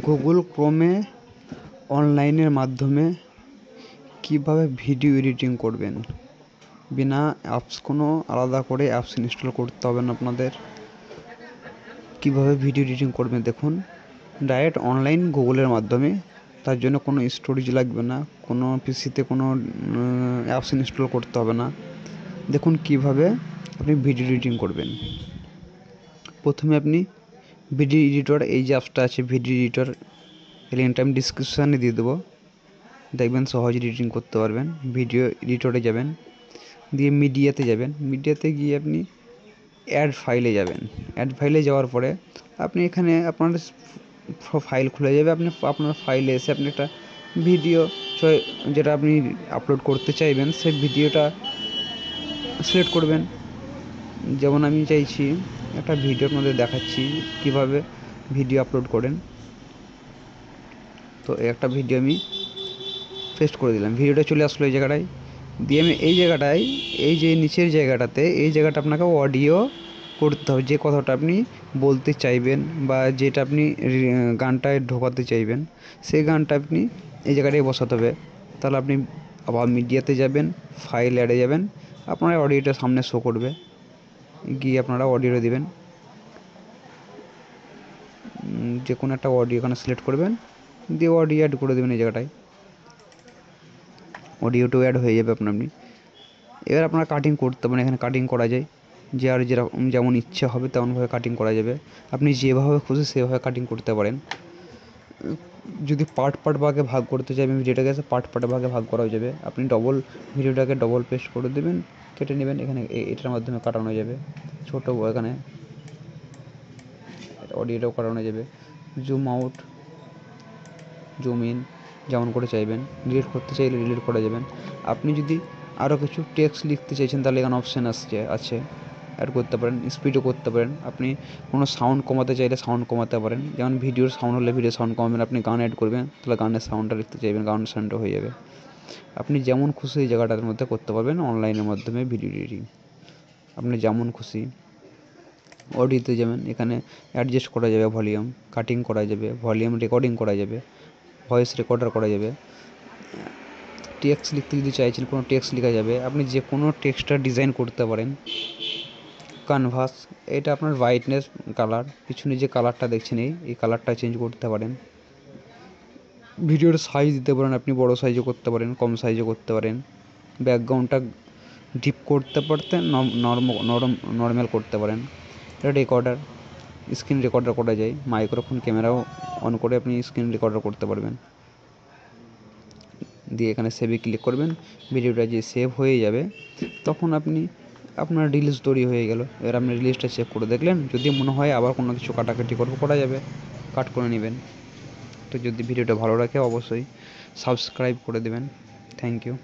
Google ক্রোমে অনলাইনের মাধ্যমে কিভাবে ভিডিও এডিটিং করবেন। বিনা অ্যাপস কোনো আলাদা করে অ্যাপস ইনস্টল করতে হবে না আপনাদের। কিভাবে ভিডিও এডিটিং করবেন দেখুন, ডাইরেক্ট অনলাইন গুগলের মাধ্যমে। তার জন্য কোনো স্টোরেজ লাগবে না, কোনো পিসিতে কোনো অ্যাপস ইনস্টল করতে হবে না। দেখুন কিভাবে আপনি ভিডিও এডিটিং করবেন। প্রথমে আপনি ভিডিও এডিটর, এই যে অ্যাপসটা আছে ভিডিও এডিটর, লিঙ্কটা আমি ডিসক্রিপশানে দিয়ে দেবো, দেখবেন সহজ এডিটিং করতে পারবেন। ভিডিও এডিটরে যাবেন, দিয়ে মিডিয়াতে যাবেন, মিডিয়াতে গিয়ে আপনি অ্যাড ফাইলে যাবেন। অ্যাড ফাইলে যাওয়ার পরে আপনি এখানে আপনার ফাইল খুলে যাবে। আপনি আপনার ফাইলে এসে আপনি একটা ভিডিও যেটা আপনি আপলোড করতে চাইবেন সেই ভিডিওটা সিলেক্ট করবেন। যেমন আমি চাইছি একটা ভিডিওর মধ্যে দেখাচ্ছি কিভাবে ভিডিও আপলোড করেন। তো একটা ভিডিও আমি পেস্ট করে দিলাম, ভিডিওটা চলে আসলো এই জায়গাটায়। দিয়ে আমি এই জায়গাটায়, এই যে নিচের জায়গাটাতে, এই জায়গাটা আপনাকে অডিও করতে হবে। যে কথাটা আপনি বলতে চাইবেন বা যেটা আপনি গানটায় ঢোকাতে চাইবেন সেই গানটা আপনি এই জায়গাটায় বসাতে হবে। তাহলে আপনি আবার মিডিয়াতে যাবেন, ফাইল অ্যাডে যাবেন, আপনার অডিওটা সামনে শো করবে, গিয়ে আপনারা অডিওটা দেবেন। যে কোনো একটা অডিও এখানে সিলেক্ট করবেন, দিয়ে অডিও অ্যাড করে দেবেন এই জায়গাটায়। অডিওটাও অ্যাড হয়ে যাবে আপনি। এবার আপনারা কাটিং করতে পারেন, এখানে কাটিং করা যায়, যে আর যেরকম যেমন ইচ্ছে হবে তেমনভাবে কাটিং করা যাবে। আপনি যেভাবে খুশি সেভাবে কাটিং করতে পারেন। যদি পার্ট ভাগে ভাগ করতে চাইবেন ভিডিওটাকে, পার্ট ভাগে ভাগ করা যাবে। আপনি ভিডিওটাকে ডবল পেস্ট করে দেবেন, কেটে নেবেন, এখানে এটার মাধ্যমে কাটানো যাবে। ছোটো এখানে অডিওটাও কাটানো যাবে। জুম আউট, জুম ইন যেমন করে চাইবেন। ডিলিট করতে চাইলে ডিলিট করা যাবেন। আপনি যদি আরও কিছু টেক্সট লিখতে চাইছেন তাহলে এখানে অপশান আছে, অ্যাড করতে পারেন, স্পিডও করতে পারেন। আপনি কোনো সাউন্ড কমাতে চাইলে সাউন্ড কমাতে পারেন। যেমন ভিডিওর সাউন্ড হলে ভিডিও সাউন্ড কমাবেন, আপনি গান অ্যাড করবেন তাহলে গানের সাউন্ডটা লিখতে চাইবেন, গানের সাউন্ডটা হয়ে যাবে। আপনি যেমন খুশি এই জায়গাটার মধ্যে করতে পারবেন অনলাইনের মাধ্যমে ভিডিও এডিটিং। আপনি যেমন খুশি। অডিওতে যাবেন, এখানে অ্যাডজাস্ট করা যাবে, ভলিউম কাটিং করা যাবে, ভলিউম রেকর্ডিং করা যাবে, ভয়েস রেকর্ডার করা যাবে। টেক্সট লিখতে যদি চাইছেন কোনো টেক্সট লেখা যাবে। আপনি যে কোনো টেক্সটটা ডিজাইন করতে পারেন। ক্যানভাস, এটা আপনার ব্রাইটনেস কালার, পিছনে যে কালারটা দেখছেন এই কালারটা চেঞ্জ করতে পারেন। ভিডিওর সাইজ দিতে পারেন, আপনি বড় সাইজও করতে পারেন, কম সাইজও করতে পারেন। ব্যাকগ্রাউন্ডটা ডিপ করতে পারতেন, নর্মাল করতে পারেন। এটা রেকর্ডার, স্ক্রিন রেকর্ডার করা যায়। মাইক্রোফোন ক্যামেরাও অন করে আপনি স্ক্রিন রেকর্ডার করতে পারবেন। দিয়ে এখানে সেভে ক্লিক করবেন, ভিডিওটা যে সেভ হয়ে যাবে তখন আপনার রিলিজ তৈরি হয়ে গেল। এবার আপনি রিলিজটা চেক করে দেখলেন, যদি মনে হয় আবার কোনো কিছু কাটাকাটি করা যাবে, কাট করে নেবেন। তো যদি ভিডিওটা ভালো রাখে অবশ্যই সাবস্ক্রাইব করে দেবেন। Thank you.